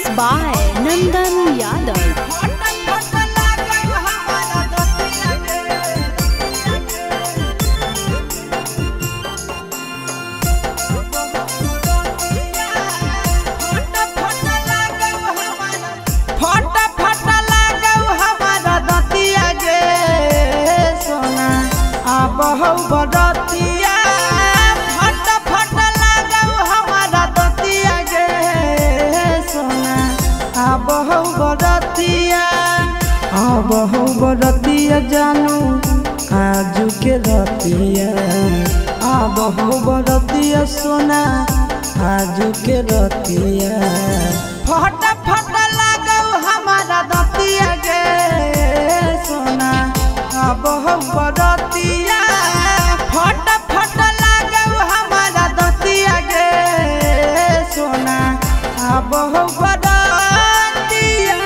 Mixed by Nandan Yadav. बहु बरतिया फट फट लागौ हमारा दतिया गे सोना बहु बरतिया जानू आजू के रतिया बहु बरतिया सोना आजू के रतिया फट फट लागौ हमारा दतिया गे सोना बहु बरतिया फट फट लागौ हमारा दतिया गे सोना बहु बरतिया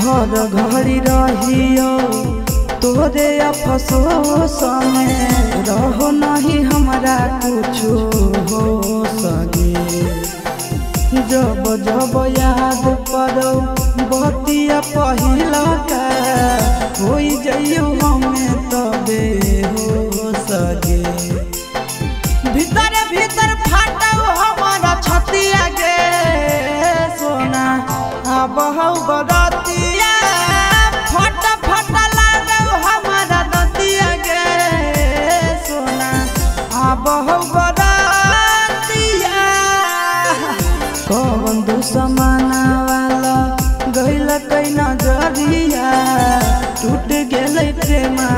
हर घड़ी रहियो तोरे अफसोस में रहो नहीं हमारा कुछ हो सके जब जब याद पड़ो बतिया पहिला का हो जाइयो हमें तबे हो सके भीतर भीतर फाटो हमारा छतिया गे सोना बहु बरतिया फट फट लागौ हमारा दतिया गे सोना बहु बरतिया कौन दुश्मना वाला गइल कई नजरिया टूट गेलै प्रेमा